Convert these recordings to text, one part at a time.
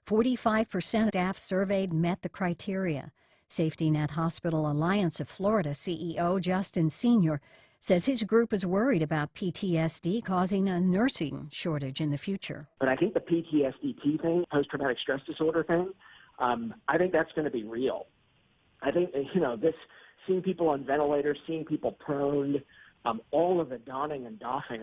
45% of staff surveyed met the criteria. Safety Net Hospital Alliance of Florida CEO Justin Senior says his group is worried about PTSD causing a nursing shortage in the future. But I think the PTSD thing, post-traumatic stress disorder thing, I think that's going to be real. I think, this seeing people on ventilators, seeing people prone, all of the donning and doffing.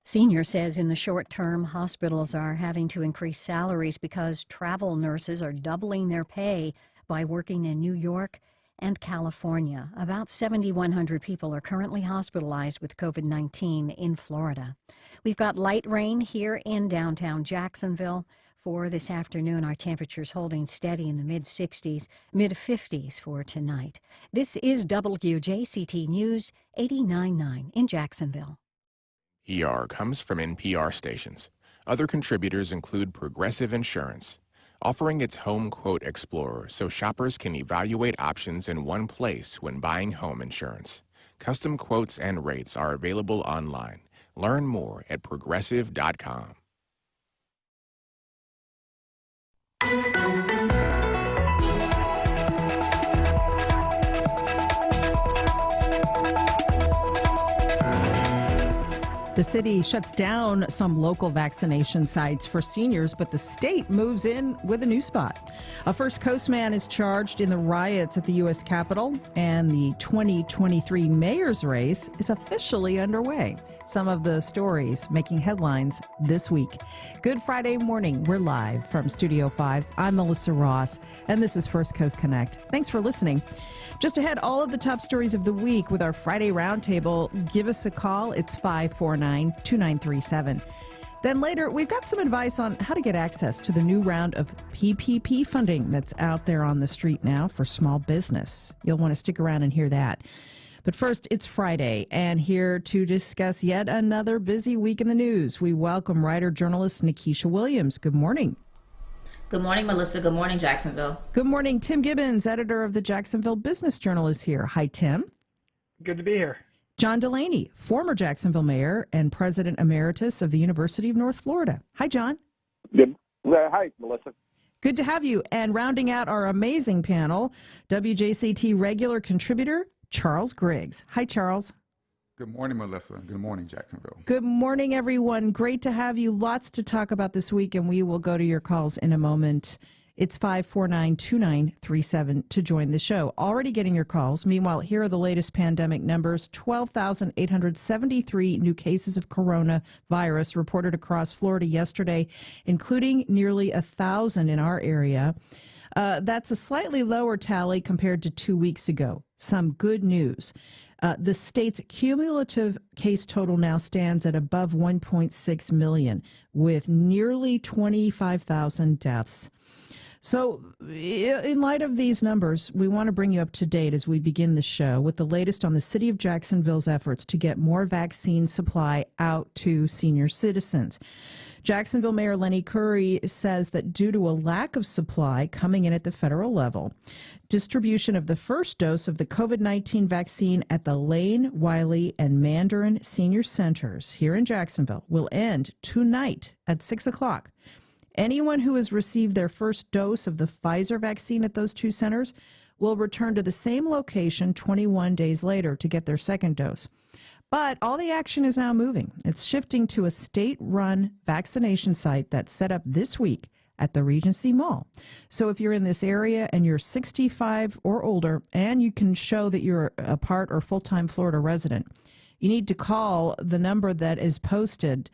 Senior says in the short term, hospitals are having to increase salaries because travel nurses are doubling their pay by working in New York and California. About 7,100 people are currently hospitalized with COVID-19 in Florida. We've got light rain here in downtown Jacksonville. For this afternoon, our temperatures holding steady in the mid-60s, mid-50s for tonight. This is WJCT News 89.9 in Jacksonville. PR comes from NPR stations. Other contributors include Progressive Insurance, offering its Home Quote Explorer so shoppers can evaluate options in one place when buying home insurance. Custom quotes and rates are available online. Learn more at progressive.com. The city shuts down some local vaccination sites for seniors, but the state moves in with a new spot. A First Coast man is charged in the riots at the U.S. Capitol, and the 2023 mayor's race is officially underway. Some of the stories making headlines this week. Good Friday morning. We're live from Studio 5. I'm Melissa Ross, and this is First Coast Connect. Thanks for listening. Just ahead, all of the top stories of the week with our Friday Roundtable. Give us a call. It's 549-2937. Then later, we've got some advice on how to get access to the new round of PPP funding that's out there on the street now for small business. You'll want to stick around and hear that. But first, it's Friday, and here to discuss yet another busy week in the news, we welcome writer-journalist Nikisha Williams. Good morning. Good morning, Melissa. Good morning, Jacksonville. Good morning. Tim Gibbons, editor of the Jacksonville Business Journal, is here. Hi, Tim. Good to be here. John Delaney, former Jacksonville mayor and president emeritus of the University of North Florida. Hi, John. Good. Hi, Melissa. Good to have you. And rounding out our amazing panel, WJCT regular contributor, Charles Griggs. Hi, Charles. Good morning, Melissa. Good morning, Jacksonville. Good morning, everyone. Great to have you. Lots to talk about this week, and we will go to your calls in a moment. It's 549-2937 to join the show. Already getting your calls. Meanwhile, here are the latest pandemic numbers. 12,873 new cases of coronavirus reported across Florida yesterday, including nearly 1,000 in our area. That's a slightly lower tally compared to 2 weeks ago. Some good news. The state's cumulative case total now stands at above 1.6 million, with nearly 25,000 deaths. So in light of these numbers, we want to bring you up to date as we begin the show with the latest on the city of Jacksonville's efforts to get more vaccine supply out to senior citizens. Jacksonville Mayor Lenny Curry says that due to a lack of supply coming in at the federal level, distribution of the first dose of the COVID-19 vaccine at the Lane, Wiley, and Mandarin Senior Centers here in Jacksonville will end tonight at 6 o'clock. Anyone who has received their first dose of the Pfizer vaccine at those two centers will return to the same location 21 days later to get their second dose. But all the action is now moving. It's shifting to a state-run vaccination site that's set up this week at the Regency Mall. So if you're in this area and you're 65 or older and you can show that you're a part or full-time Florida resident, you need to call the number that is posted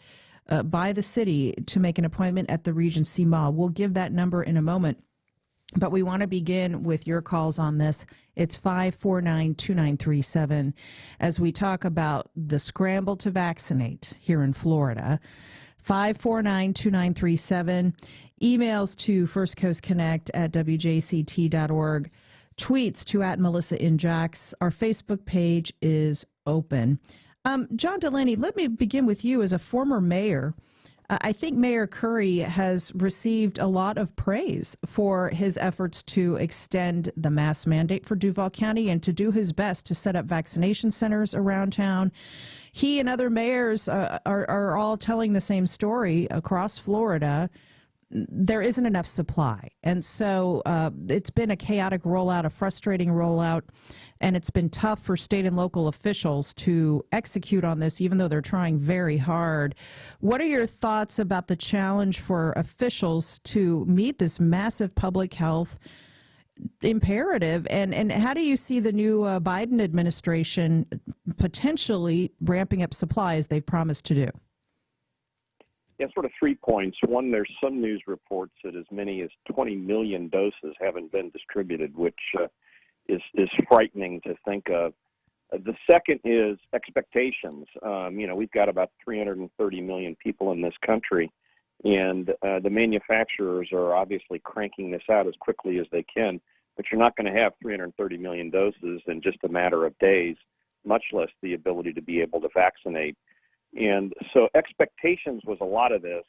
by the city to make an appointment at the Regency Mall. We'll give that number in a moment. But we want to begin with your calls on this. It's 549-2937 as we talk about the scramble to vaccinate here in Florida. 549-2937. Emails to firstcoastconnect@wjct.org. Tweets to @MelissaInJax. Our Facebook page is open. John Delaney, let me begin with you as a former mayor. I think Mayor Curry has received a lot of praise for his efforts to extend the mask mandate for Duval County and to do his best to set up vaccination centers around town. He and other mayors are all telling the same story across Florida. there isn't enough supply. And so it's been a chaotic rollout, a frustrating rollout, and it's been tough for state and local officials to execute on this, even though they're trying very hard. What are your thoughts about the challenge for officials to meet this massive public health imperative, and how do you see the new Biden administration potentially ramping up supply as they've promised to do? Yeah, sort of 3 points. One, there's some news reports that as many as 20 million doses haven't been distributed, which is frightening to think of. The second is expectations. We've got about 330 million people in this country, and the manufacturers are obviously cranking this out as quickly as they can, but you're not going to have 330 million doses in just a matter of days, much less the ability to be able to vaccinate. And so expectations was a lot of this.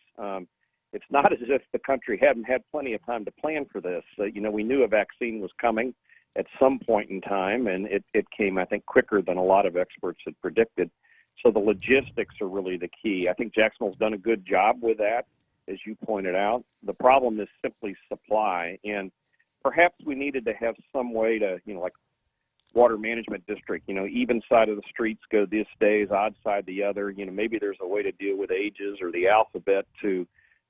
It's not as if the country hadn't had plenty of time to plan for this. We knew a vaccine was coming at some point in time, and it came, I think, quicker than a lot of experts had predicted. So the logistics are really the key. I think Jacksonville's done a good job with that, as you pointed out. The problem is simply supply, and perhaps we needed to have some way to, like water management district, even side of the streets go this days, odd side the other. Maybe there's a way to deal with ages or the alphabet to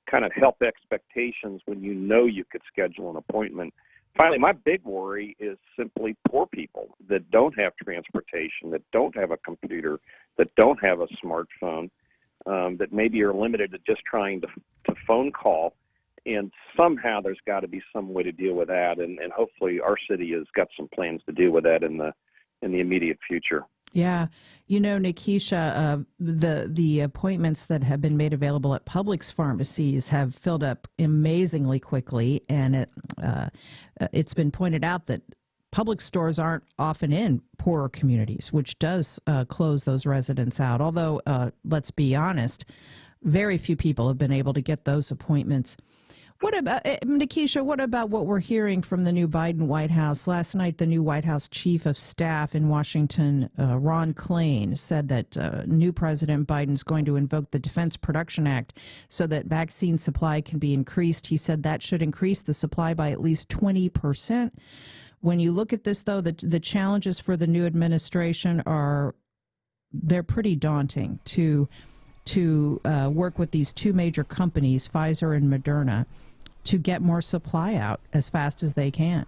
kind of help expectations when you could schedule an appointment. Finally, my big worry is simply poor people that don't have transportation, that don't have a computer, that don't have a smartphone, that maybe are limited to just trying to phone call. And somehow there's got to be some way to deal with that, and hopefully our city has got some plans to deal with that in the immediate future. Yeah. Nikisha, the appointments that have been made available at Publix pharmacies have filled up amazingly quickly, and it's been pointed out that public stores aren't often in poorer communities, which does close those residents out. Although, let's be honest, very few people have been able to get those appointments. What about, Nikisha, what about what we're hearing from the new Biden White House? Last night, the new White House Chief of Staff in Washington, Ron Klain, said that new President Biden's going to invoke the Defense Production Act so that vaccine supply can be increased. He said that should increase the supply by at least 20%. When you look at this, though, the challenges for the new administration they're pretty daunting to work with these two major companies, Pfizer and Moderna, to get more supply out as fast as they can.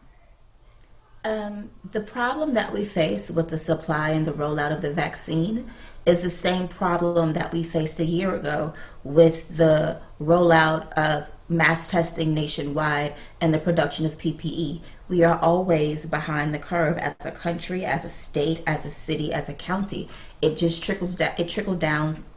The problem that we face with the supply and the rollout of the vaccine is the same problem that we faced a year ago with the rollout of mass testing nationwide and the production of PPE. We are always behind the curve as a country, as a state, as a city, as a county. It just trickles down.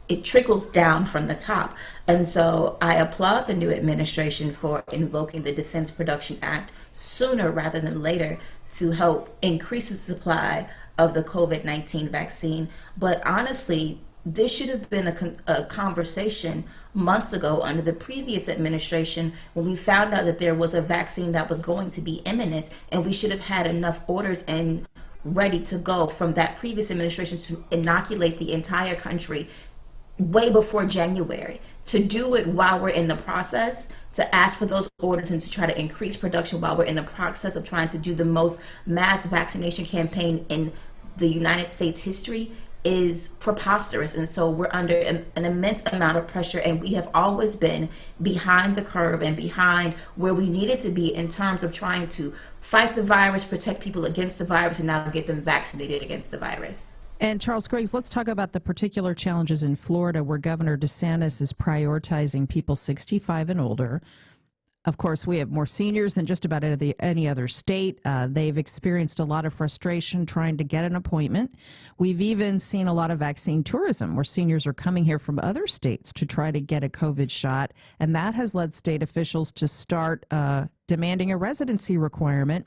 It trickles down from the top. And so I applaud the new administration for invoking the Defense Production Act sooner rather than later to help increase the supply of the COVID-19 vaccine. But honestly, this should have been a conversation months ago under the previous administration when we found out that there was a vaccine that was going to be imminent, and we should have had enough orders and ready to go from that previous administration to inoculate the entire country way before January. To do it while we're in the process, to ask for those orders and to try to increase production while we're in the process of trying to do the most mass vaccination campaign in the United States history is preposterous. And so we're under an immense amount of pressure, and we have always been behind the curve and behind where we needed to be in terms of trying to fight the virus, protect people against the virus, and now get them vaccinated against the virus. And Charles Griggs, let's talk about the particular challenges in Florida where Governor DeSantis is prioritizing people 65 and older. Of course, we have more seniors than just about any other state. They've experienced a lot of frustration trying to get an appointment. We've even seen a lot of vaccine tourism where seniors are coming here from other states to try to get a COVID shot. And that has led state officials to start demanding a residency requirement.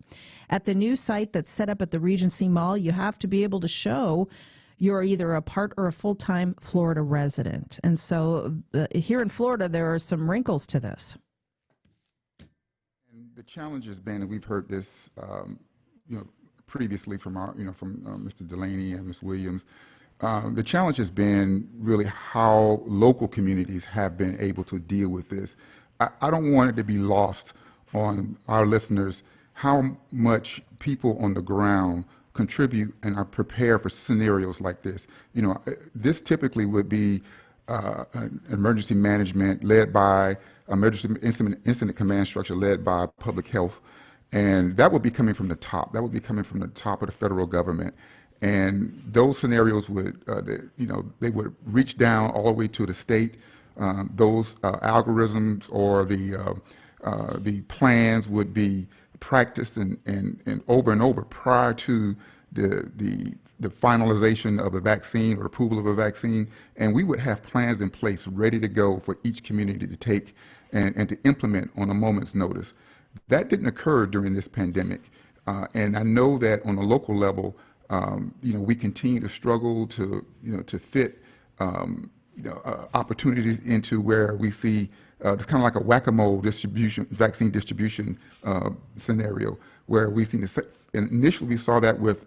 At the new site that's set up at the Regency Mall, you have to be able to show you're either a part or a full-time Florida resident. And so here in Florida, there are some wrinkles to this. The challenge has been, and we've heard this, previously from Mr. Delaney and Ms. Williams. The challenge has been really how local communities have been able to deal with this. I don't want it to be lost on our listeners how much people on the ground contribute and are prepared for scenarios like this. This typically would be an emergency management led by emergency incident command structure led by public health, and that would be coming from the top. That would be coming from the top of the federal government, and those scenarios would, they would reach down all the way to the state. Those algorithms or the plans would be practiced and over prior to the finalization of a vaccine or approval of a vaccine, and we would have plans in place ready to go for each community to take and to implement on a moment's notice. That didn't occur during this pandemic, and I know that on a local level, we continue to struggle to fit opportunities into where we see it's kind of like a whack-a-mole vaccine distribution scenario, where we've seen initially we saw that with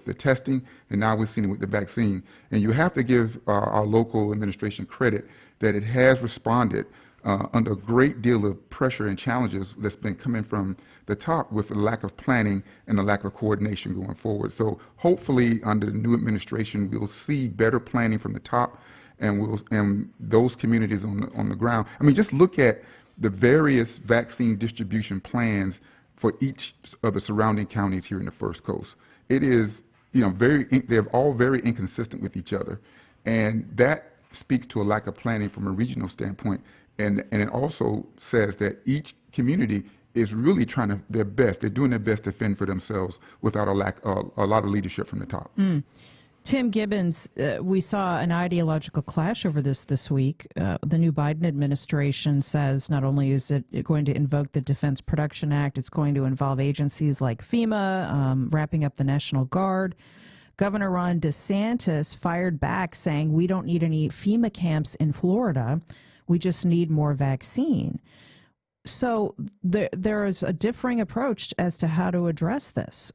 the testing, and now we're seeing it with the vaccine. And you have to give our local administration credit that it has responded under a great deal of pressure and challenges that's been coming from the top with the lack of planning and the lack of coordination going forward. So hopefully under the new administration, we'll see better planning from the top, and those communities on the ground. I mean, just look at the various vaccine distribution plans for each of the surrounding counties here in the First Coast. It is, they're all very inconsistent with each other, and that speaks to a lack of planning from a regional standpoint. And it also says that each community is really trying their best. They're doing their best to fend for themselves without a lot of leadership from the top. Tim Gibbons, we saw an ideological clash over this week. The new Biden administration says not only is it going to invoke the Defense Production Act, it's going to involve agencies like FEMA, wrapping up the National Guard. Governor Ron DeSantis fired back saying, we don't need any FEMA camps in Florida. We just need more vaccine. So there is a differing approach as to how to address this,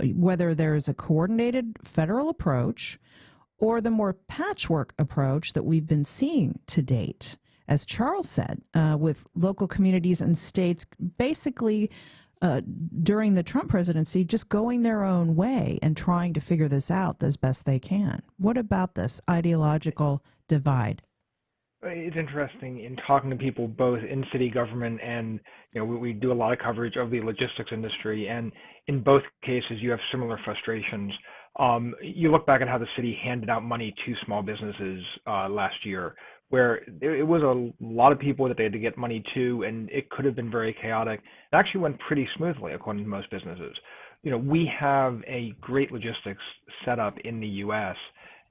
whether there is a coordinated federal approach or the more patchwork approach that we've been seeing to date. As Charles said, with local communities and states basically during the Trump presidency just going their own way and trying to figure this out as best they can. What about this ideological divide? It's interesting in talking to people both in city government and, we do a lot of coverage of the logistics industry, and in both cases you have similar frustrations. You look back at how the city handed out money to small businesses last year, where it was a lot of people that they had to get money to, and it could have been very chaotic. It actually went pretty smoothly according to most businesses. We have a great logistics setup in the U.S.,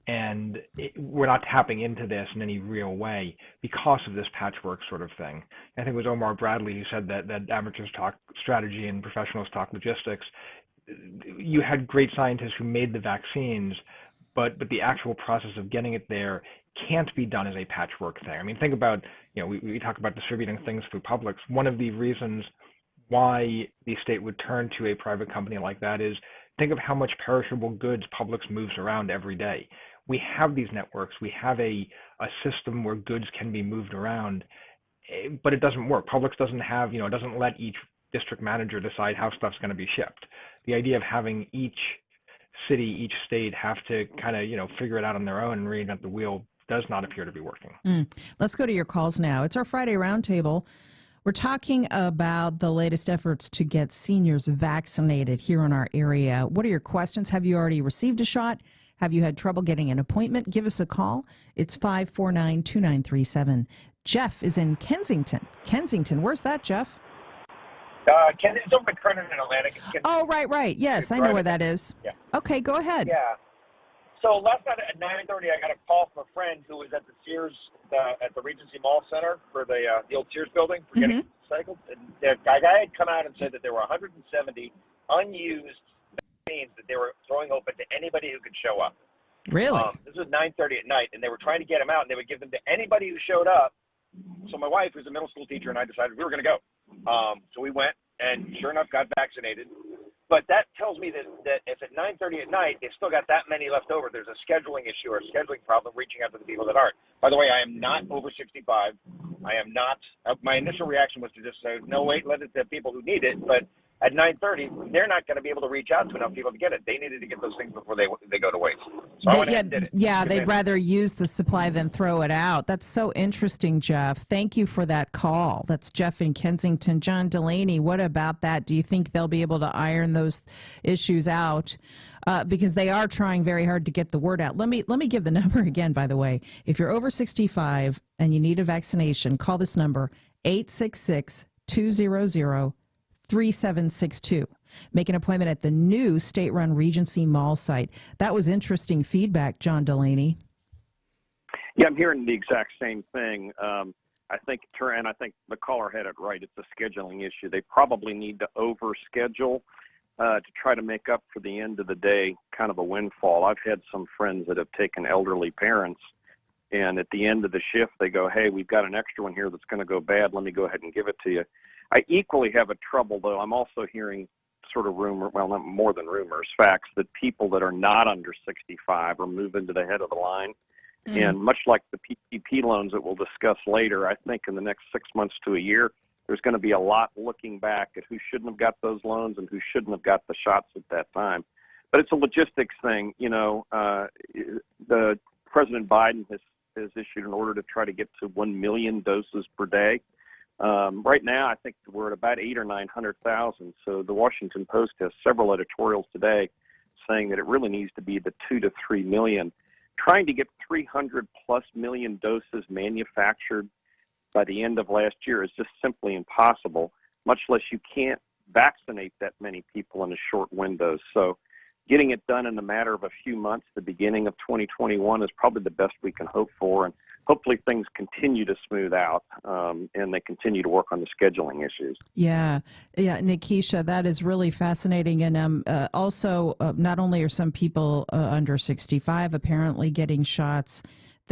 and we're not tapping into this in any real way because of this patchwork sort of thing. I think it was Omar Bradley who said that amateurs talk strategy and professionals talk logistics. You had great scientists who made the vaccines, but the actual process of getting it there can't be done as a patchwork thing. I mean, think about, we talk about distributing things through Publix. One of the reasons why the state would turn to a private company like that is think of how much perishable goods Publix moves around every day. We have these networks. We have a system where goods can be moved around, but it doesn't work. Publix doesn't have, it doesn't let each district manager decide how stuff's going to be shipped. The idea of having each city, each state have to kind of, figure it out on their own and reinvent the wheel does not appear to be working. Let's go to your calls now. It's our Friday Roundtable. We're talking about the latest efforts to get seniors vaccinated here in our area. What are your questions? Have you already received a shot? Have you had trouble getting an appointment? Give us a call. It's 549-2937. Jeff is in Kensington. Where's that, Jeff? It's over by Kernan in Atlantic. Oh, right. Yes, I know where that is. Yeah. Okay, go ahead. Yeah. So last night at 9:30, I got a call from a friend who was at the Sears, at the Regency Mall Center for the old Sears building for getting cycled. And the guy had come out and said that there were 170 unused vaccines that they were throwing open to anybody who could show up. Really? This was 9:30 at night, and they were trying to get them out, and they would give them to anybody who showed up. So my wife, who's a middle school teacher, and I decided we were going to go. So we went, and sure enough, got vaccinated. But that tells me that if at 9:30 at night they've still got that many left over, there's a scheduling issue or a scheduling problem reaching out to the people that aren't. By the way, I am not over 65. I am not. My initial reaction was to just say, no, wait, let it to people who need it. But at 9:30, they're not going to be able to reach out to enough people to get it. They needed to get those things before they go to waste. So I went ahead and did it. Yeah, they'd rather use the supply than throw it out. That's so interesting, Jeff. Thank you for that call. That's Jeff in Kensington. John Delaney, what about that? Do you think they'll be able to iron those issues out? Because they are trying very hard to get the word out. Let me give the number again, by the way. If you're over 65 and you need a vaccination, call this number, 866-200-3762. Make an appointment at the new state-run Regency Mall site. That was interesting feedback, John Delaney. Yeah, I'm hearing the exact same thing. I think the caller had it right. It's a scheduling issue. They probably need to overschedule to try to make up for the end of the day kind of a windfall. I've had some friends that have taken elderly parents, and at the end of the shift, they go, hey, we've got an extra one here that's going to go bad. Let me go ahead and give it to you. I equally have a trouble, though. I'm also hearing sort of not more than rumors, facts, that people that are not under 65 are moving to the head of the line. And much like the PPP loans that we'll discuss later, I think in the next 6 months to a year, there's going to be a lot looking back at who shouldn't have got those loans and who shouldn't have got the shots at that time. But it's a logistics thing. The President Biden has issued an order to try to get to 1 million doses per day. Right now, I think we're at about 800,000 or 900,000. So the Washington Post has several editorials today saying that it really needs to be the 2 to 3 million. Trying to get 300 plus million doses manufactured by the end of last year is just simply impossible, much less you can't vaccinate that many people in a short window. So getting it done in a matter of a few months, the beginning of 2021, is probably the best we can hope for. And hopefully things continue to smooth out and they continue to work on the scheduling issues. Yeah, Nikisha, that is really fascinating. And also, not only are some people under 65 apparently getting shots,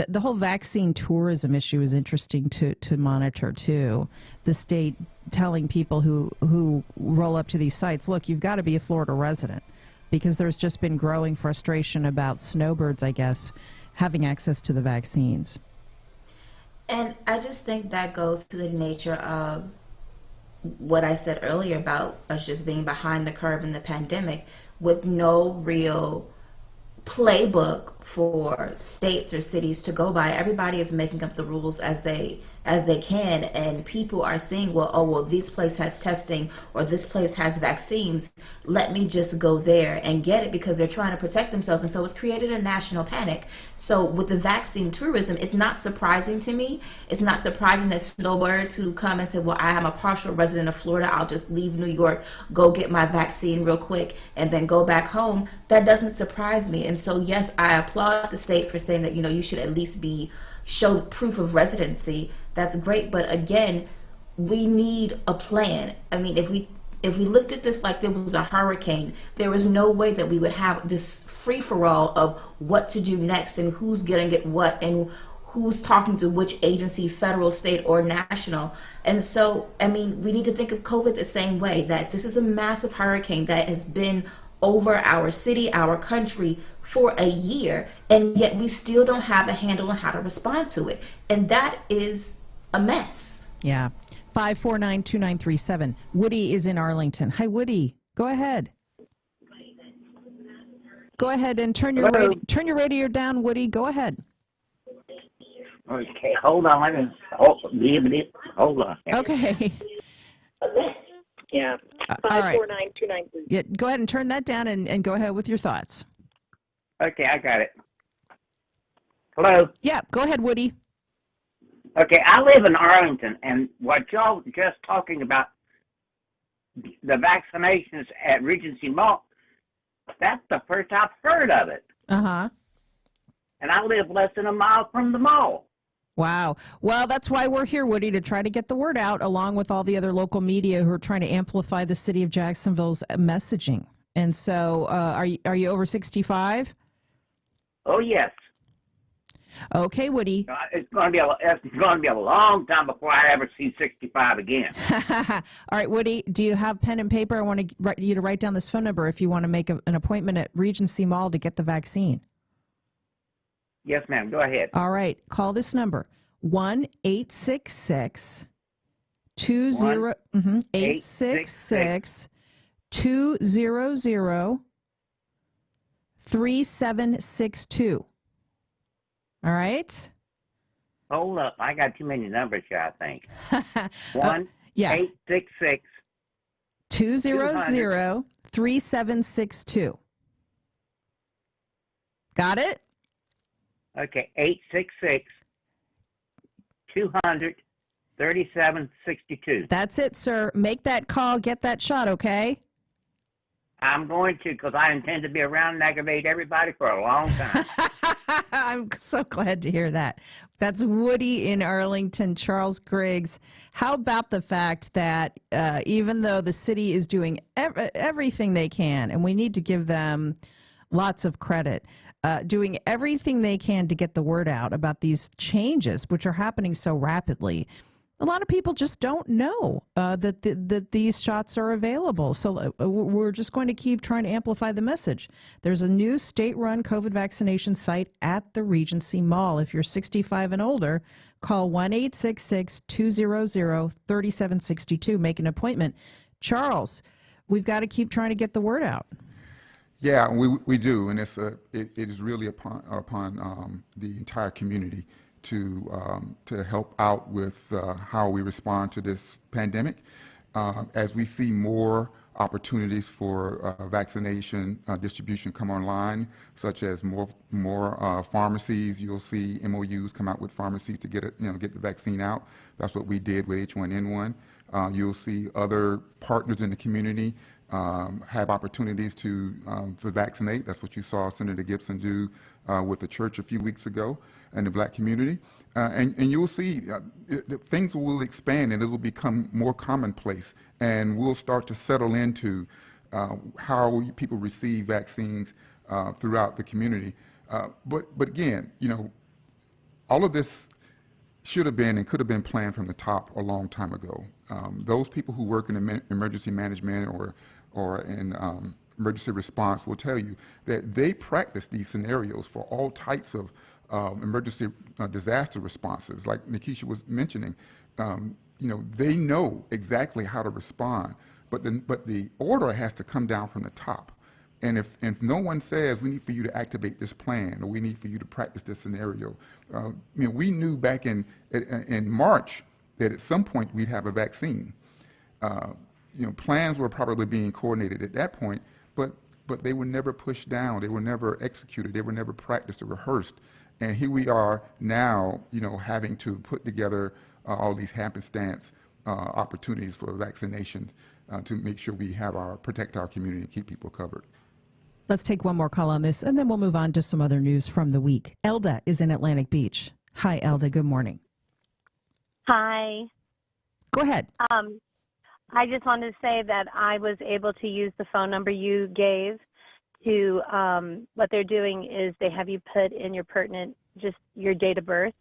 the whole vaccine tourism issue is interesting to monitor, too. The state telling people who roll up to these sites, look, you've got to be a Florida resident, because there's just been growing frustration about snowbirds, I guess, having access to the vaccines. And I just think that goes to the nature of what I said earlier about us just being behind the curve in the pandemic with no real playbook for states or cities to go by. Everybody is making up the rules as they can, and people are saying, well, this place has testing or this place has vaccines, let me just go there and get it, because they're trying to protect themselves. And so it's created a national panic. So with the vaccine tourism, it's not surprising to me. It's not surprising that snowbirds who come and say, well, I am a partial resident of Florida, I'll just leave New York, go get my vaccine real quick and then go back home. That doesn't surprise me. And so yes, I applaud the state for saying that, you should at least show proof of residency. That's great, but again, we need a plan. I mean, if we looked at this like there was a hurricane, there was no way that we would have this free-for-all of what to do next and who's going to get what and who's talking to which agency, federal, state, or national. And so, I mean, we need to think of COVID the same way, that this is a massive hurricane that has been over our city, our country for a year, and yet we still don't have a handle on how to respond to it. And that is a mess. Yeah. 549-2937. Woody is in Arlington. Hi, Woody. Go ahead. Go ahead and turn your radio down, Woody. Go ahead. Okay, hold on. Hold on. Okay. Yeah. All right. 549-293. Yeah, go ahead and turn that down and go ahead with your thoughts. Okay, I got it. Hello? Yeah, go ahead, Woody. Okay, I live in Arlington, and what y'all just talking about, the vaccinations at Regency Mall, that's the first I've heard of it. Uh-huh. And I live less than a mile from the mall. Wow. Well, that's why we're here, Woody, to try to get the word out, along with all the other local media who are trying to amplify the city of Jacksonville's messaging. And so, are you over 65? Oh, yes. Okay, Woody. It's going to be a long time before I ever see 65 again. All right, Woody, do you have pen and paper? I want you to write down this phone number if you want to make an appointment at Regency Mall to get the vaccine. Yes, ma'am. Go ahead. All right. Call this number, 1-866 20 866 200 3762. All right. Hold up. I got too many numbers here, I think. Yeah. 866 200 3762. Got it? Okay, 866 200 3762. That's it, sir. Make that call, get that shot, okay? I'm going to, because I intend to be around and aggravate everybody for a long time. I'm so glad to hear that. That's Woody in Arlington. Charles Griggs, how about the fact that even though the city is doing everything they can, and we need to give them lots of credit, doing everything they can to get the word out about these changes, which are happening so rapidly, a lot of people just don't know that these shots are available. So we're just going to keep trying to amplify the message. There's a new state-run COVID vaccination site at the Regency Mall. If you're 65 and older, call 1-866-200-3762. Make an appointment. Charles, we've got to keep trying to get the word out. Yeah, we do, and it is really upon the entire community to help out with how we respond to this pandemic. As we see more opportunities for vaccination distribution come online, such as more pharmacies, you'll see MOUs come out with pharmacies to get the vaccine out. That's what we did with H1N1. You'll see other partners in the community have opportunities to vaccinate. That's what you saw Senator Gibson do with the church a few weeks ago and the black community. And you'll see things will expand and it will become more commonplace, and we'll start to settle into how people receive vaccines throughout the community. But again, all of this should have been and could have been planned from the top a long time ago. Those people who work in emergency management or in emergency response will tell you that they practice these scenarios for all types of emergency disaster responses. Like Nikisha was mentioning, they know exactly how to respond, but the order has to come down from the top. And if no one says we need for you to activate this plan or we need for you to practice this scenario, we knew back in March that at some point we'd have a vaccine. Plans were probably being coordinated at that point, but they were never pushed down. They were never executed. They were never practiced or rehearsed. And here we are now, having to put together all these happenstance opportunities for vaccinations to make sure we have protect our community and keep people covered. Let's take one more call on this, and then we'll move on to some other news from the week. Elda is in Atlantic Beach. Hi, Elda. Good morning. Hi. Go ahead. I just wanted to say that I was able to use the phone number you gave to, what they're doing is they have you put in your pertinent, just your date of birth.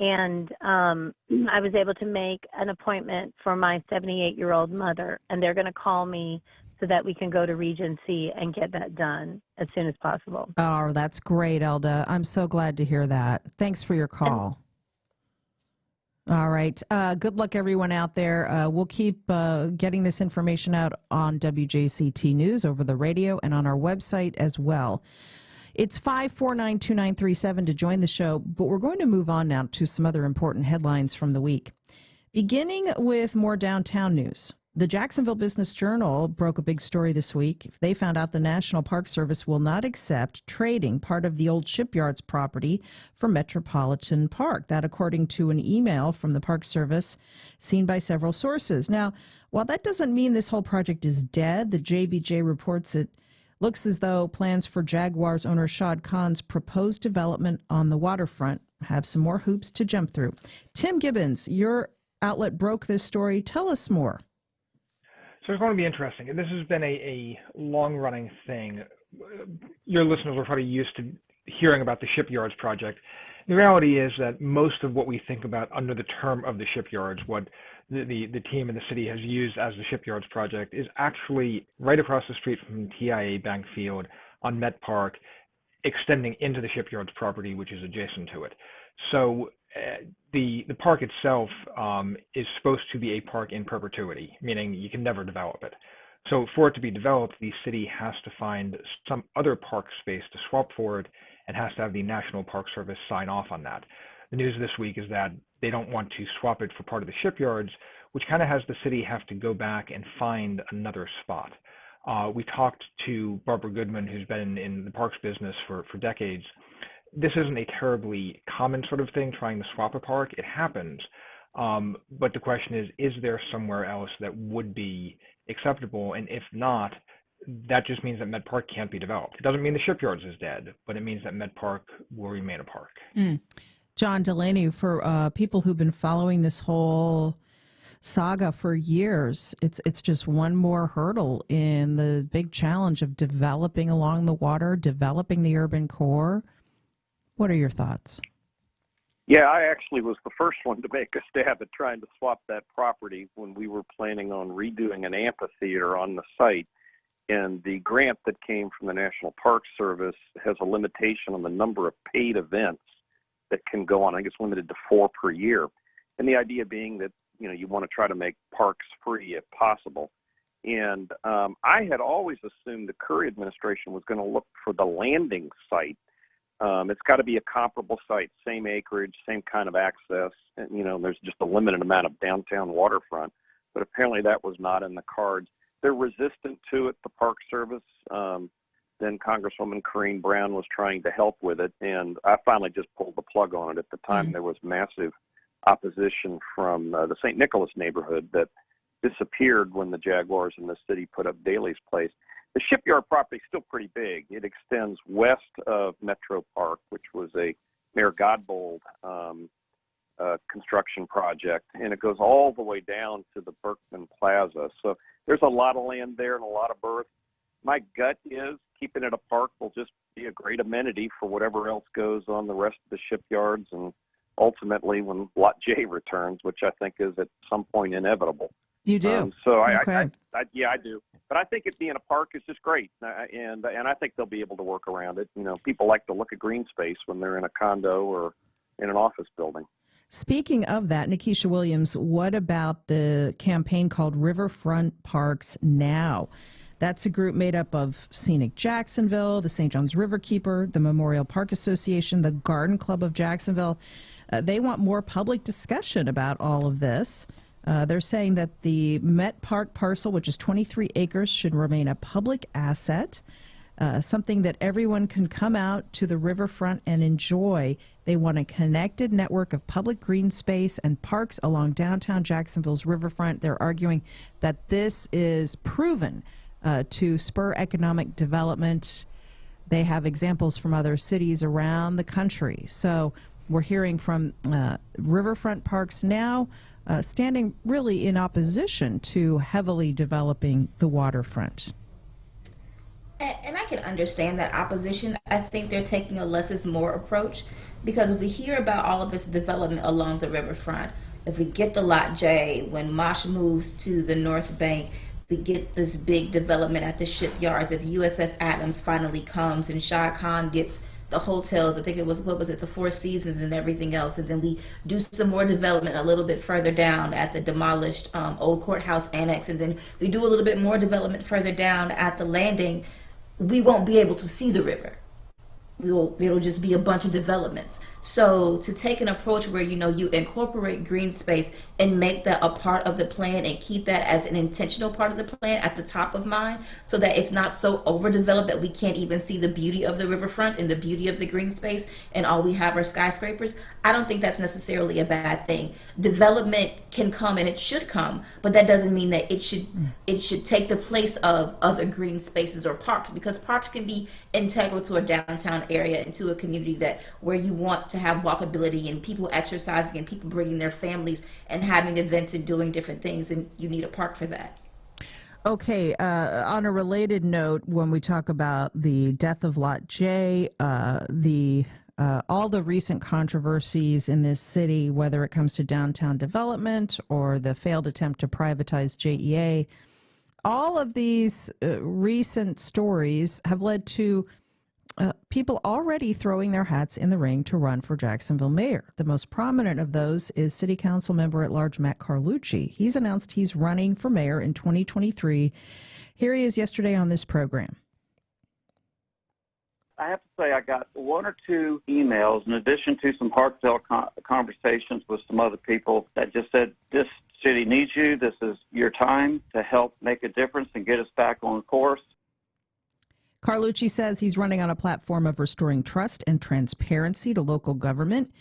And I was able to make an appointment for my 78-year-old mother, and they're going to call me so that we can go to Regency and get that done as soon as possible. Oh, that's great, Elda. I'm so glad to hear that. Thanks for your call. All right. Good luck, everyone out there. We'll keep getting this information out on WJCT News over the radio and on our website as well. It's 549-2937 to join the show, but we're going to move on now to some other important headlines from the week. Beginning with more downtown news. The Jacksonville Business Journal broke a big story this week. They found out the National Park Service will not accept trading part of the old shipyards property for Metropolitan Park. That according to an email from the Park Service seen by several sources. Now, while that doesn't mean this whole project is dead, the JBJ reports it looks as though plans for Jaguars owner Shad Khan's proposed development on the waterfront have some more hoops to jump through. Tim Gibbons, your outlet broke this story. Tell us more. So it's going to be interesting. This has been a long-running thing. Your listeners are probably used to hearing about the shipyards project. The reality is that most of what we think about under the term of the shipyards, what the team in the city has used as the shipyards project, is actually right across the street from TIA Bank Field on Met Park, extending into the shipyards property, which is adjacent to it. So the park itself is supposed to be a park in perpetuity, meaning you can never develop it. So for it to be developed, the city has to find some other park space to swap for it and has to have the National Park Service sign off on that. The news this week is that they don't want to swap it for part of the shipyards, which kind of has the city have to go back and find another spot. We talked to Barbara Goodman, who's been in the parks business for decades. This isn't a terribly common sort of thing, trying to swap a park. It happens. But the question is there somewhere else that would be acceptable? And if not, that just means that Met Park can't be developed. It doesn't mean the shipyards is dead, but it means that Met Park will remain a park. John Delaney, for people who've been following this whole saga for years, it's just one more hurdle in the big challenge of developing along the water, developing the urban core. What are your thoughts? Yeah, I actually was the first one to make a stab at trying to swap that property when we were planning on redoing an amphitheater on the site. And the grant that came from the National Park Service has a limitation on the number of paid events that can go on. I think it's limited to 4 per year. And the idea being that, you want to try to make parks free if possible. And I had always assumed the Curry administration was going to look for the landing site. It's got to be a comparable site, same acreage, same kind of access. And, there's just a limited amount of downtown waterfront. But apparently that was not in the cards. They're resistant to it, the Park Service. Then Congresswoman Corrine Brown was trying to help with it, and I finally just pulled the plug on it. At the time, there was massive opposition from the St. Nicholas neighborhood that disappeared when the Jaguars in the city put up Daly's Place. The shipyard property is still pretty big. It extends west of Metro Park, which was a Mayor Godbold construction project, and it goes all the way down to the Berkman Plaza. So there's a lot of land there and a lot of berth. My gut is keeping it a park will just be a great amenity for whatever else goes on the rest of the shipyards, and ultimately when Lot J returns, which I think is at some point inevitable. You do? I do. But I think it being a park is just great, and I think they'll be able to work around it. People like to look at green space when they're in a condo or in an office building. Speaking of that, Nikisha Williams, what about the campaign called Riverfront Parks Now? That's a group made up of Scenic Jacksonville, the St. John's Riverkeeper, the Memorial Park Association, the Garden Club of Jacksonville. They want more public discussion about all of this. They're saying that the Met Park parcel, which is 23 acres, should remain a public asset, something that everyone can come out to the riverfront and enjoy. They want a connected network of public green space and parks along downtown Jacksonville's riverfront. They're arguing that this is proven to spur economic development. They have examples from other cities around the country. So we're hearing from Riverfront Parks Now, standing really in opposition to heavily developing the waterfront. And I can understand that opposition. I think they're taking a less is more approach, because if we hear about all of this development along the riverfront, if we get the Lot J, when Mosh moves to the North Bank, we get this big development at the shipyards. If USS Adams finally comes and Shah Khan gets the hotels, I think it was, the Four Seasons and everything else, and then we do some more development a little bit further down at the demolished old courthouse annex, and then we do a little bit more development further down at the landing, we won't be able to see the river. It'll just be a bunch of developments. So to take an approach where, you incorporate green space and make that a part of the plan and keep that as an intentional part of the plan at the top of mind, so that it's not so overdeveloped that we can't even see the beauty of the riverfront and the beauty of the green space and all we have are skyscrapers, I don't think that's necessarily a bad thing. Development can come and it should come, but that doesn't mean that it should take the place of other green spaces or parks, because parks can be integral to a downtown area and to a community where you want to have walkability and people exercising and people bringing their families and having events and doing different things, and you need a park for that. Okay, on a related note, when we talk about the death of Lot J, all the recent controversies in this city, whether it comes to downtown development or the failed attempt to privatize JEA, all of these recent stories have led to people already throwing their hats in the ring to run for Jacksonville mayor. The most prominent of those is City Council member at large Matt Carlucci. He's announced he's running for mayor in 2023. Here he is yesterday on this program. I have to say I got one or two emails in addition to some heartfelt conversations with some other people that just said, this city needs you. This is your time to help make a difference and get us back on course. Carlucci says he's running on a platform of restoring trust and transparency to local government.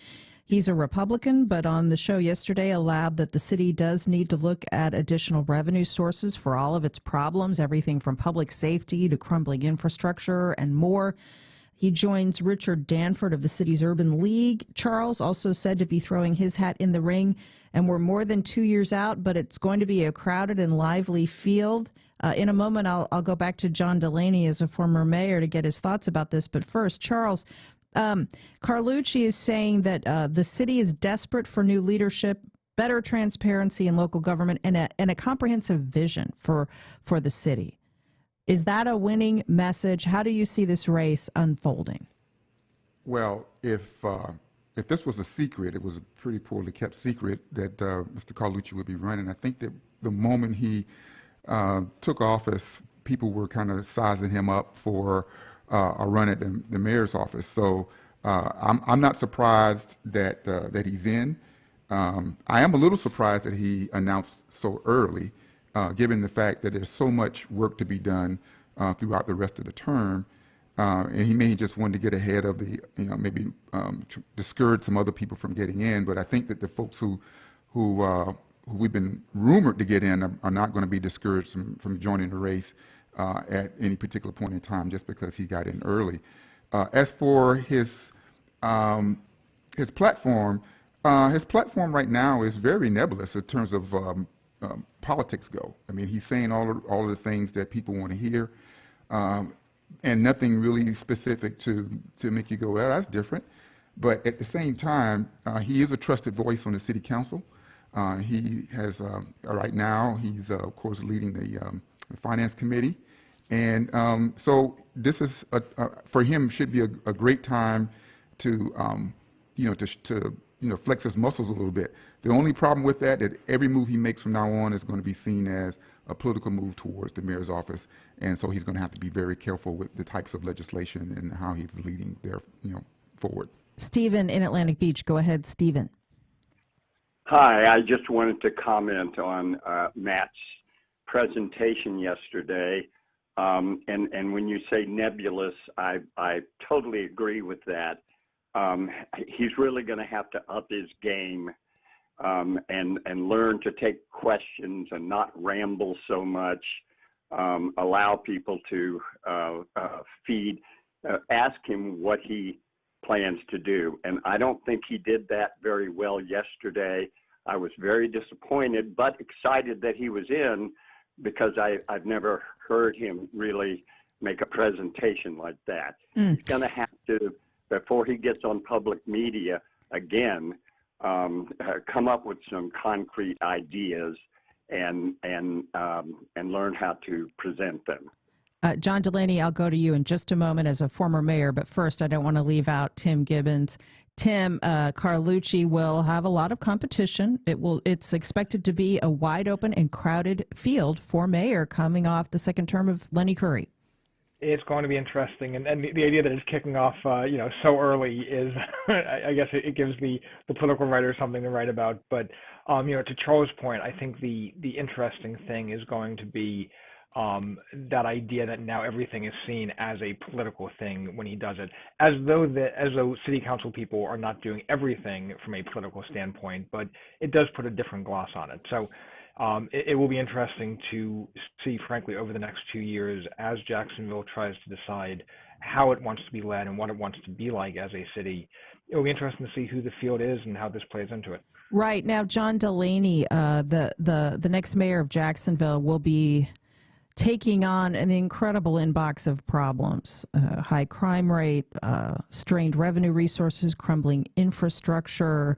He's a Republican, but on the show yesterday allowed that the city does need to look at additional revenue sources for all of its problems, everything from public safety to crumbling infrastructure and more. He joins Richard Danford of the city's Urban League. Charles also said to be throwing his hat in the ring, and we're more than 2 years out, but it's going to be a crowded and lively field. In a moment, I'll go back to John Delaney as a former mayor to get his thoughts about this. But first, Charles, Carlucci is saying that the city is desperate for new leadership, better transparency in local government, and a comprehensive vision for the city. Is that a winning message? How do you see this race unfolding? Well, if this was a secret, it was a pretty poorly kept secret that Mr. Carlucci would be running. I think that the moment he took office, people were kind of sizing him up for a run at the mayor's office. So I'm not surprised that he's in. I am a little surprised that he announced so early, given the fact that there's so much work to be done throughout the rest of the term. And he may just want to get ahead of the, maybe discourage some other people from getting in. But I think that the folks who we've been rumored to get in are not going to be discouraged from joining the race at any particular point in time just because he got in early. As for his platform right now is very nebulous in terms of politics go. I mean, he's saying all of the things that people want to hear, and nothing really specific to make you go, well, that's different. But at the same time, he is a trusted voice on the city council. He has, right now, he's, of course, leading the finance committee. And so this is, for him, should be a great time to, flex his muscles a little bit. The only problem with that every move he makes from now on is going to be seen as a political move towards the mayor's office. And so he's going to have to be very careful with the types of legislation and how he's leading there, forward. Stephen in Atlantic Beach. Go ahead, Stephen. Hi, I just wanted to comment on Matt's presentation yesterday. And when you say nebulous, I totally agree with that. He's really going to have to up his game and learn to take questions and not ramble so much, allow people to ask him what he plans to do. And I don't think he did that very well yesterday. I was very disappointed, but excited that he was in because I've never heard him really make a presentation like that. He's going to have to, before he gets on public media again, come up with some concrete ideas and learn how to present them. John Delaney, I'll go to you in just a moment as a former mayor, but first I don't want to leave out Tim Gibbons. Tim, Carlucci will have a lot of competition. It's expected to be a wide open and crowded field for mayor coming off the second term of Lenny Curry. It's going to be interesting, and the idea that it's kicking off, so early is, I guess it gives the political writer something to write about. But, to Charles' point, I think the interesting thing is going to be that idea that now everything is seen as a political thing when he does it, as though city council people are not doing everything from a political standpoint, but it does put a different gloss on it. So it will be interesting to see, frankly, over the next 2 years as Jacksonville tries to decide how it wants to be led and what it wants to be like as a city. It will be interesting to see who the field is and how this plays into it. Right. Now, John Delaney, the next mayor of Jacksonville, will be taking on an incredible inbox of problems, high crime rate, strained revenue resources, crumbling infrastructure,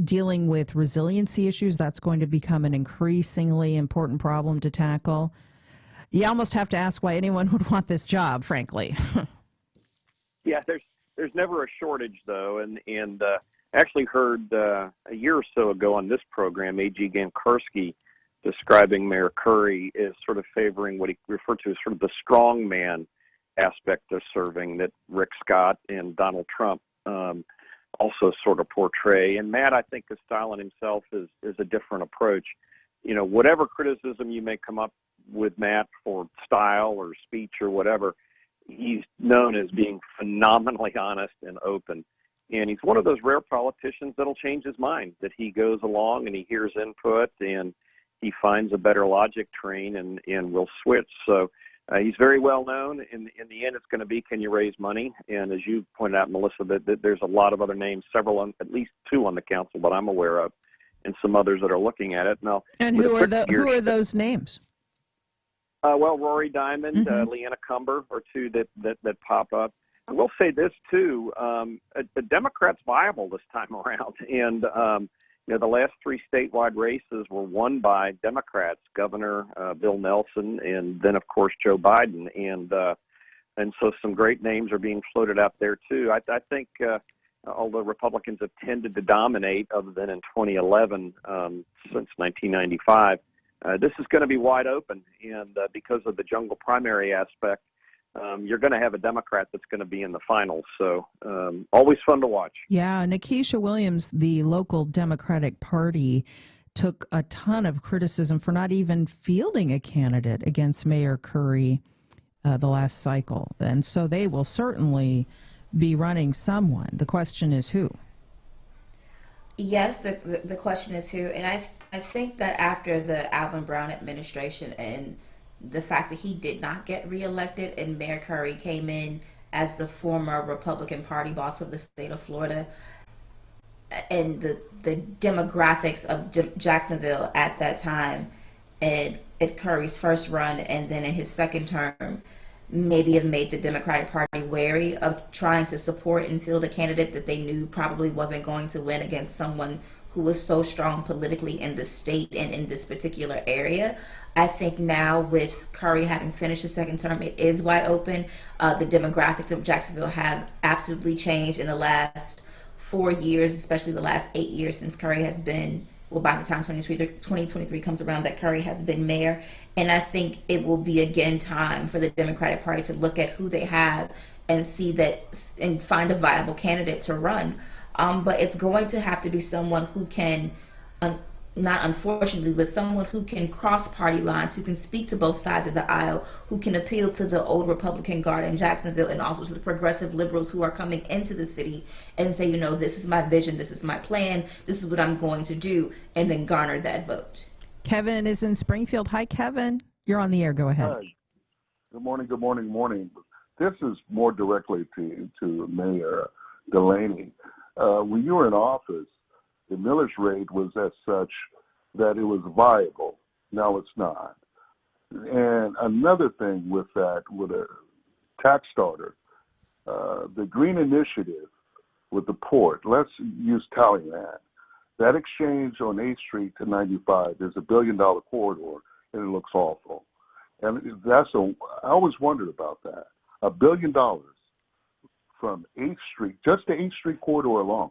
dealing with resiliency issues. That's going to become an increasingly important problem to tackle. You almost have to ask why anyone would want this job, frankly. Yeah, there's never a shortage though, and actually heard a year or so ago on this program, A.G. Gankarski describing Mayor Curry as sort of favoring what he referred to as sort of the strong man aspect of serving that Rick Scott and Donald Trump also sort of portray. And Matt, I think, is styling himself as a different approach. You know, whatever criticism you may come up with Matt for style or speech or whatever, he's known as being phenomenally honest and open. And he's one of those rare politicians that'll change his mind, that he goes along and he hears input and he finds a better logic train and will switch. So he's very well known. In the end, it's going to be, can you raise money? And as you pointed out, Melissa, that there's a lot of other names, at least 2 on the council that I'm aware of, and some others that are looking at it. Now, and who are those names? Well, Rory Diamond, Leanna Cumber are 2 that pop up. I will say this too: the Democrats viable this time around, and you know, the last 3 statewide races were won by Democrats: Governor Bill Nelson, and then of course Joe Biden, and so some great names are being floated out there too. I think although Republicans have tended to dominate, other than in 2011 since 1995, this is going to be wide open, and because of the jungle primary aspect, you're going to have a Democrat that's going to be in the finals. So always fun to watch. Yeah, Nikisha Williams, the local Democratic Party, took a ton of criticism for not even fielding a candidate against Mayor Curry the last cycle. And so they will certainly be running someone. The question is who? Yes, the question is who. And I think that after the Alvin Brown administration and the fact that he did not get reelected and Mayor Curry came in as the former Republican Party boss of the state of Florida, and the demographics of Jacksonville at that time, and at Curry's first run and then in his second term, maybe have made the Democratic Party wary of trying to support and field a candidate that they knew probably wasn't going to win against someone who was so strong politically in the state and in this particular area. I think now with Curry having finished his second term, it is wide open. The demographics of Jacksonville have absolutely changed in the last 4 years, especially the last 8 years since Curry has been, well, by the time 2023 comes around, that Curry has been mayor. And I think it will be again time for the Democratic Party to look at who they have and see that and find a viable candidate to run. But it's going to have to be someone who can, not unfortunately, but someone who can cross party lines, who can speak to both sides of the aisle, who can appeal to the old Republican Guard in Jacksonville and also to the progressive liberals who are coming into the city and say, you know, this is my vision, this is my plan, this is what I'm going to do, and then garner that vote. Kevin is in Springfield. Hi, Kevin. You're on the air. Go ahead. Hi. Good morning, good morning, morning. This is more directly to Mayor Delaney. When you were in office, the millage rate was as such that it was viable. Now it's not. And another thing with that, with a tax starter, the Green Initiative with the port, let's use Talleyrand. That exchange on 8th Street to 95 is $1 billion corridor, and it looks awful. And I always wondered about that. $1 billion from 8th Street, just the 8th Street corridor alone.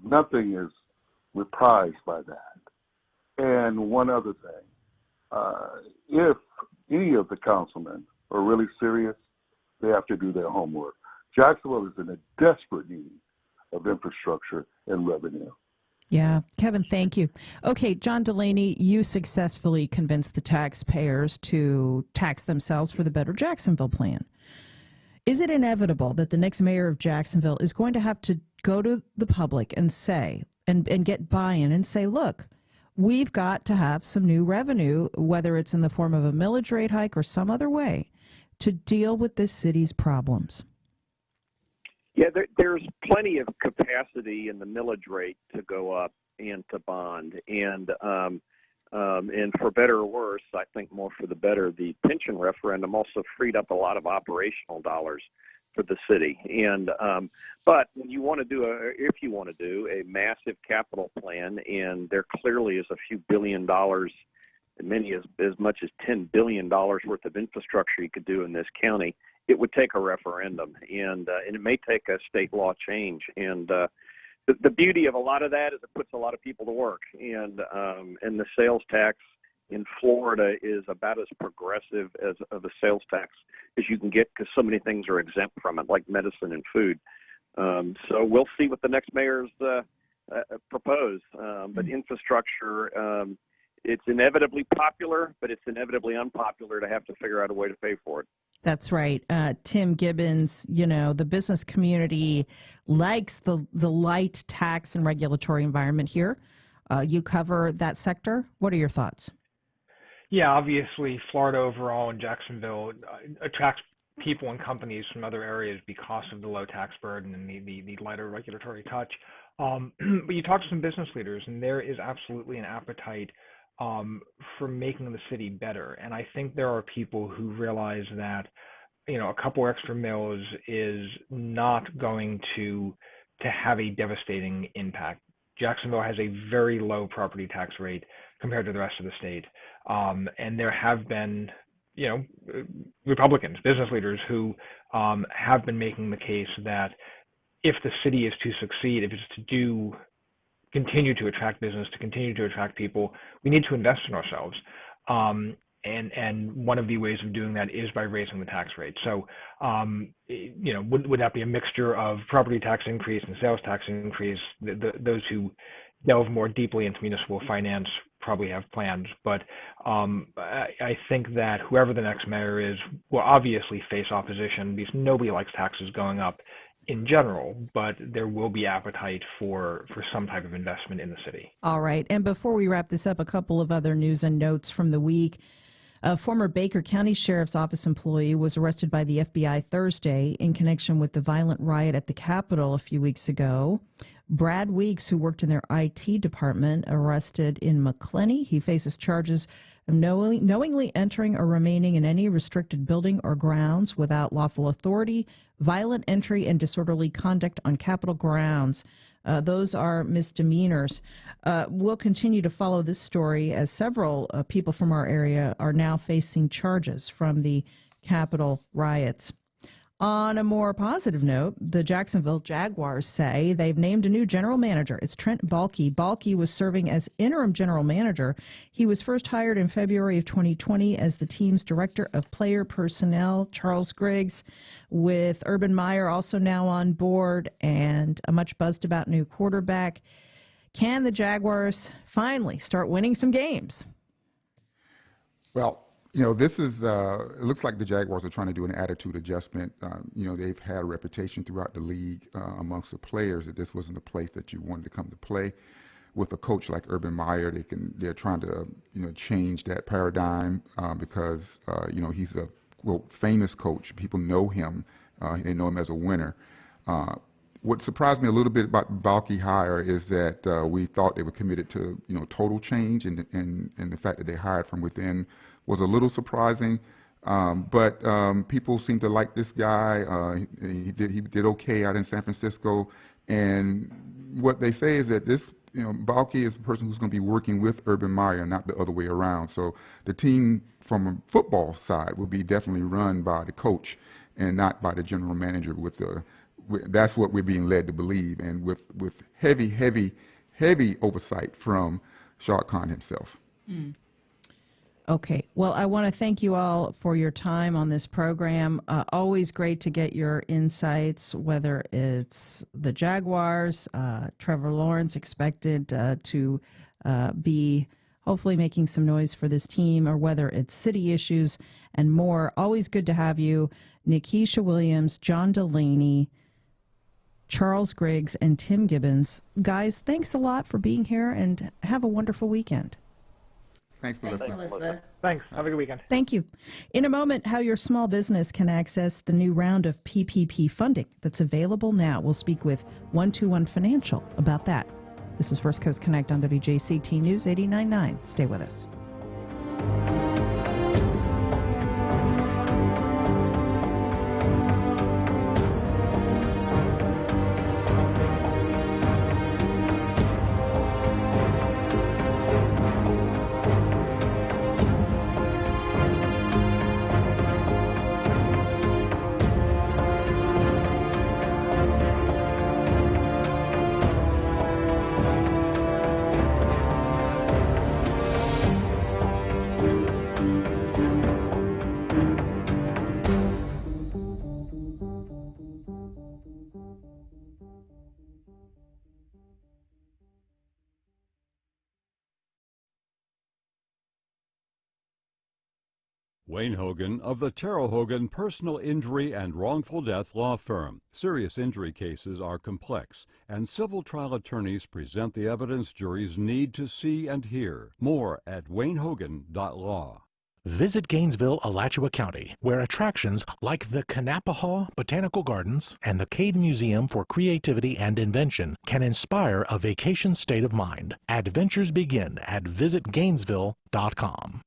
Nothing is reprised by that. And one other thing, if any of the councilmen are really serious, they have to do their homework. Jacksonville is in a desperate need of infrastructure and revenue. Yeah. Kevin, thank you. Okay, John Delaney, you successfully convinced the taxpayers to tax themselves for the Better Jacksonville plan. Is it inevitable that the next mayor of Jacksonville is going to have to go to the public and say, and get buy-in and say, look, we've got to have some new revenue, whether it's in the form of a millage rate hike or some other way, to deal with this city's problems? Yeah, there's plenty of capacity in the millage rate to go up and to bond. And for better or worse, I think more for the better, the pension referendum also freed up a lot of operational dollars for the city. And but when you want to do if you want to do a massive capital plan, and there clearly is a few $billion, many as much as $10 billion worth of infrastructure you could do in this county, it would take a referendum, and it may take a state law change. And the beauty of a lot of that is it puts a lot of people to work, and the sales tax in Florida is about as progressive as of a sales tax as you can get, because so many things are exempt from it, like medicine and food. So we'll see what the next mayors propose. But infrastructure, it's inevitably popular, but it's inevitably unpopular to have to figure out a way to pay for it. That's right. Tim Gibbons, the business community likes the light tax and regulatory environment here. You cover that sector. What are your thoughts? Yeah, obviously, Florida overall and Jacksonville attracts people and companies from other areas because of the low tax burden and the lighter regulatory touch. But you talk to some business leaders, and there is absolutely an appetite for making the city better. And I think there are people who realize that, a couple extra mills is not going to have a devastating impact. Jacksonville has a very low property tax rate compared to the rest of the state. And there have been, Republicans, business leaders who have been making the case that if the city is to succeed, if it's to continue to attract business, to continue to attract people, we need to invest in ourselves. And one of the ways of doing that is by raising the tax rate. So, would that be a mixture of property tax increase and sales tax increase? Those who delve more deeply into municipal finance probably have plans. But I think that whoever the next mayor is will obviously face opposition, because nobody likes taxes going up in general, but there will be appetite for some type of investment in the city. All right. And before we wrap this up, a couple of other news and notes from the week. A former Baker County Sheriff's Office employee was arrested by the FBI Thursday in connection with the violent riot at the Capitol a few weeks ago. Brad Weeks, who worked in their IT department, arrested in McClenny. He faces charges of knowingly entering or remaining in any restricted building or grounds without lawful authority, violent entry, and disorderly conduct on Capitol grounds. Those are misdemeanors. We'll continue to follow this story as several people from our area are now facing charges from the Capitol riots. On a more positive note, the Jacksonville Jaguars say they've named a new general manager. It's Trent Baalke. Baalke was serving as interim general manager. He was first hired in February of 2020 as the team's director of player personnel. Charles Griggs, with Urban Meyer also now on board, and a much buzzed about new quarterback. Can the Jaguars finally start winning some games? Well, this is, it looks like the Jaguars are trying to do an attitude adjustment. They've had a reputation throughout the league amongst the players that this wasn't a place that you wanted to come to play. With a coach like Urban Meyer, they're trying to, change that paradigm because, he's a famous coach. People know him. They know him as a winner. What surprised me a little bit about Baalke hire is that we thought they were committed to, total change, and the fact that they hired from within was a little surprising. But people seem to like this guy. He did okay out in San Francisco, and what they say is that this, Baalke is the person who's going to be working with Urban Meyer, not the other way around. So the team from a football side will be definitely run by the coach and not by the general manager. That's what we're being led to believe, and with heavy oversight from Shad Khan himself. Okay. Well, I want to thank you all for your time on this program. Always great to get your insights, whether it's the Jaguars, Trevor Lawrence expected to be hopefully making some noise for this team, or whether it's city issues and more. Always good to have you. Nikisha Williams, John Delaney, Charles Griggs, and Tim Gibbons. Guys, thanks a lot for being here, and have a wonderful weekend. Thanks, Melissa. Thanks. Have a good weekend. Thank you. In a moment, how your small business can access the new round of PPP funding that's available now. We'll speak with 121 Financial about that. This is First Coast Connect on WJCT News 89.9. Stay with us. Wayne Hogan of the Terrell Hogan Personal Injury and Wrongful Death Law Firm. Serious injury cases are complex, and civil trial attorneys present the evidence juries need to see and hear. More at waynehogan.law. Visit Gainesville, Alachua County, where attractions like the Kanapahaw Botanical Gardens and the Cade Museum for Creativity and Invention can inspire a vacation state of mind. Adventures begin at visitgainesville.com.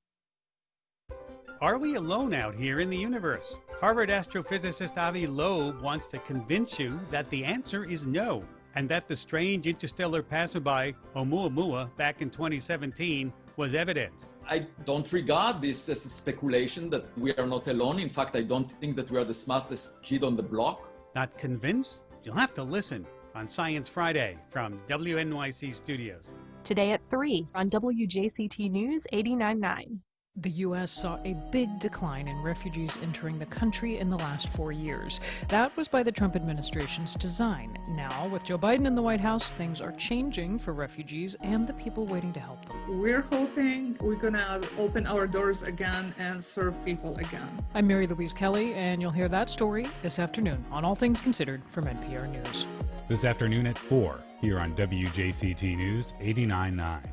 Are we alone out here in the universe? Harvard astrophysicist Avi Loeb wants to convince you that the answer is no, and that the strange interstellar passerby Oumuamua back in 2017 was evidence. I don't regard this as a speculation that we are not alone. In fact, I don't think that we are the smartest kid on the block. Not convinced? You'll have to listen on Science Friday from WNYC Studios. Today at 3 on WJCT News 89.9. The U.S. saw a big decline in refugees entering the country in the last 4 years. That was by the Trump administration's design. Now, with Joe Biden in the White House, things are changing for refugees and the people waiting to help them. We're hoping we're going to open our doors again and serve people again. I'm Mary Louise Kelly, and you'll hear that story this afternoon on All Things Considered from NPR News. This afternoon at 4 here on WJCT News 89.9.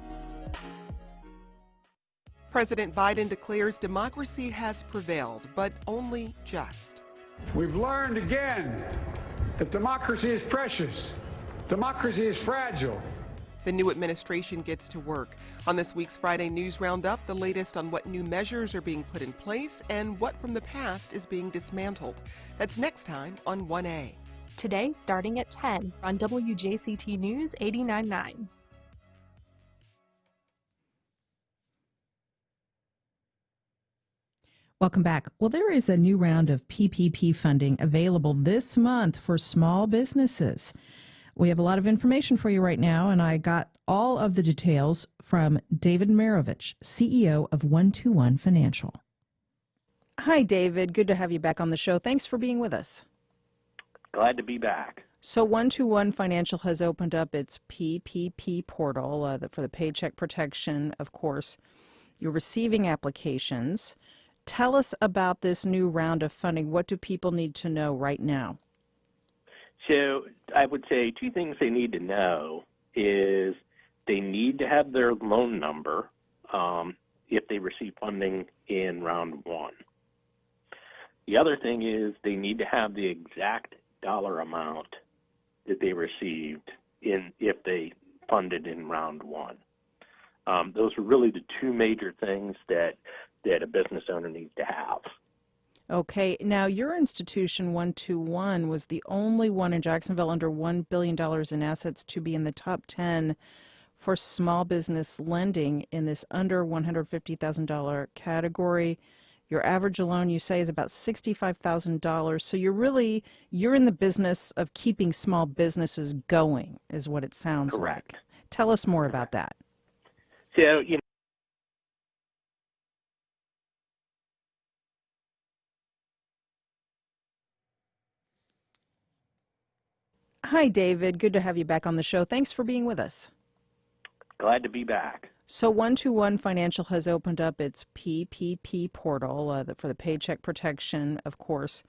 President Biden declares democracy has prevailed, but only just. We've learned again that democracy is precious. Democracy is fragile. The new administration gets to work. On this week's Friday News Roundup, the latest on what new measures are being put in place and what from the past is being dismantled. That's next time on 1A. Today, starting at 10 on WJCT News 89.9. Welcome back. Well, there is a new round of PPP funding available this month for small businesses. We have a lot of information for you right now, and I got all of the details from David Marovich, CEO of 121 Financial. Hi, David. Good to have you back on the show. Thanks for being with us. Glad to be back. So 121 Financial has opened up its PPP portal for the Paycheck Protection, of course. You're receiving applications. Tell us about this new round of funding. What do people need to know right now? So I would say two things they need to know is they need to have their loan number if they receive funding in round one. The other thing is they need to have the exact dollar amount that they received if they funded in round one. Those are really the two major things that a business owner needs to have. Okay. Now, your institution, 121, was the only one in Jacksonville under $1 billion in assets to be in the top 10 for small business lending in this under $150,000 category. Your average loan, you say, is about $65,000. So you're in the business of keeping small businesses going, is what it sounds Correct. like. Tell us more about that. So, Hi, David. Good to have you back on the show. Thanks for being with us. Glad to be back. So 121 Financial has opened up its PPP portal for the Paycheck Protection, of course.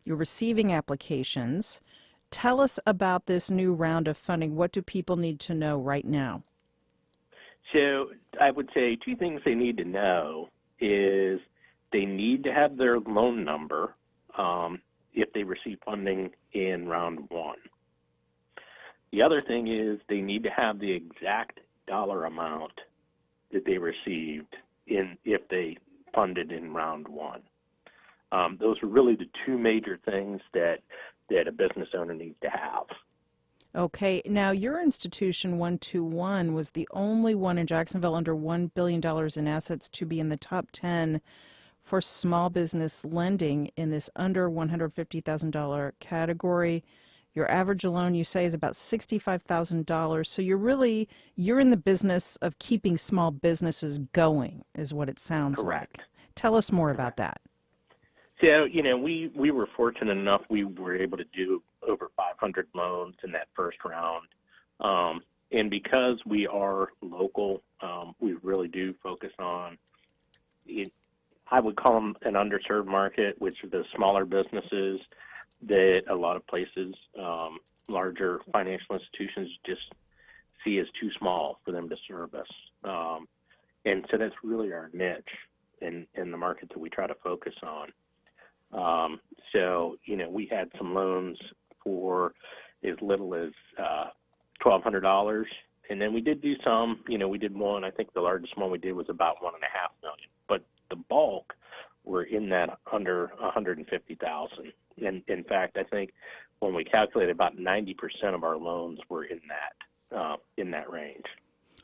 You're receiving applications. Tell us about this new round of funding. What do people need to know right now? So I would say two things they need to know is they need to have their loan number if they receive funding in round one. The other thing is they need to have the exact dollar amount that they received if they funded in round one. Those are really the two major things that a business owner needs to have. Okay. Now, your institution, 121, was the only one in Jacksonville under $1 billion in assets to be in the top 10 for small business lending in this under $150,000 category. Your average loan, you say, is about $65,000. So you're in the business of keeping small businesses going, is what it sounds Correct. like. Tell us more about that. So, we were fortunate enough we were able to do over 500 loans in that first round. And because we are local, we really do focus on I would call them an underserved market, which are the smaller businesses that a lot of places, larger financial institutions just see as too small for them to service. And so that's really our niche in the market that we try to focus on. So, we had some loans for as little as $1,200. And then we did do some, we did one, I think the largest one we did was about $1.5 million. But the bulk were in that under $150,000. And in fact, I think when we calculated, about 90% of our loans were in that range.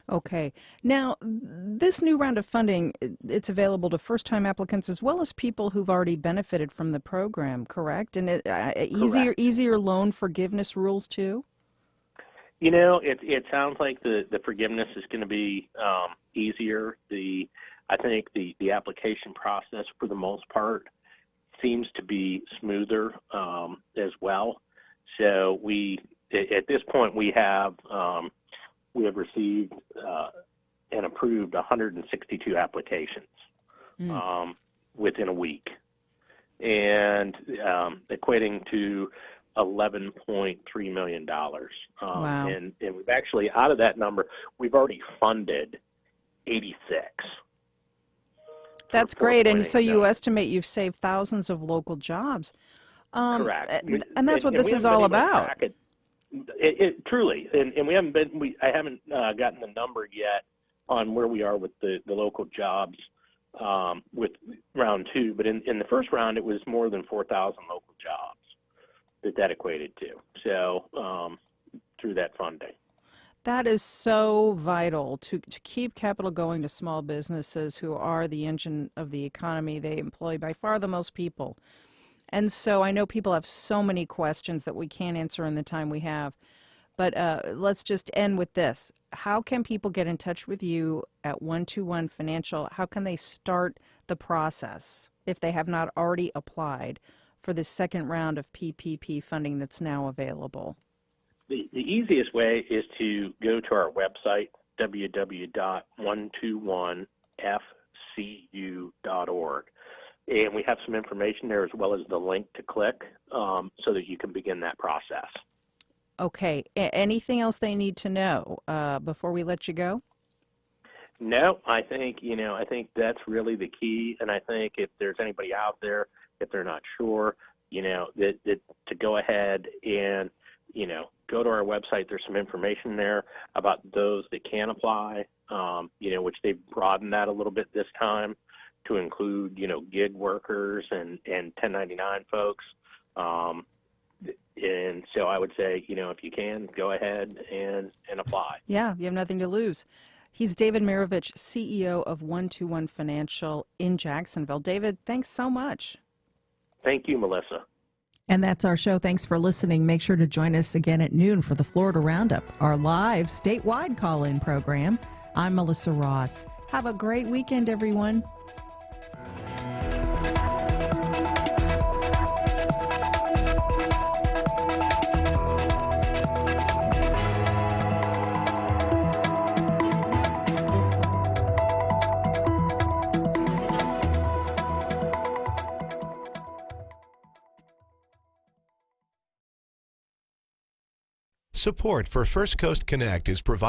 Okay. Now, this new round of funding, it's available to first-time applicants as well as people who've already benefited from the program, correct? And easier loan forgiveness rules too? It sounds like the forgiveness is going to be easier. I think the application process, for the most part, seems to be smoother as well. So at this point, we have received and approved 162 applications within a week, and equating to $11.3 million. Wow. And we've actually, out of that number, we've already funded 86. That's great. And so you estimate you've saved thousands of local jobs. Correct. And that's what this is all about. It truly, and we haven't been. I haven't gotten the number yet on where we are with the local jobs with round two. But in the first round, it was more than 4,000 local jobs that equated to. So through that funding. That is so vital to keep capital going to small businesses who are the engine of the economy. They employ by far the most people. And so I know people have so many questions that we can't answer in the time we have. But let's just end with this. How can people get in touch with you at 121 Financial? How can they start the process if they have not already applied for the second round of PPP funding that's now available? The easiest way is to go to our website, www.121fcu.org. And we have some information there as well as the link to click so that you can begin that process. Okay. Anything else they need to know before we let you go? No, I think that's really the key. And I think if there's anybody out there, if they're not sure, that to go ahead and, go to our website. There's some information there about those that can apply, which they've broadened that a little bit this time to include, gig workers and 1099 folks. And so I would say, if you can, go ahead and apply. Yeah, you have nothing to lose. He's David Marovich, CEO of 121 Financial in Jacksonville. David, thanks so much. Thank you, Melissa. And that's our show. Thanks for listening. Make sure to join us again at noon for the Florida Roundup, our live statewide call-in program. I'm Melissa Ross. Have a great weekend, everyone. Support for First Coast Connect is provided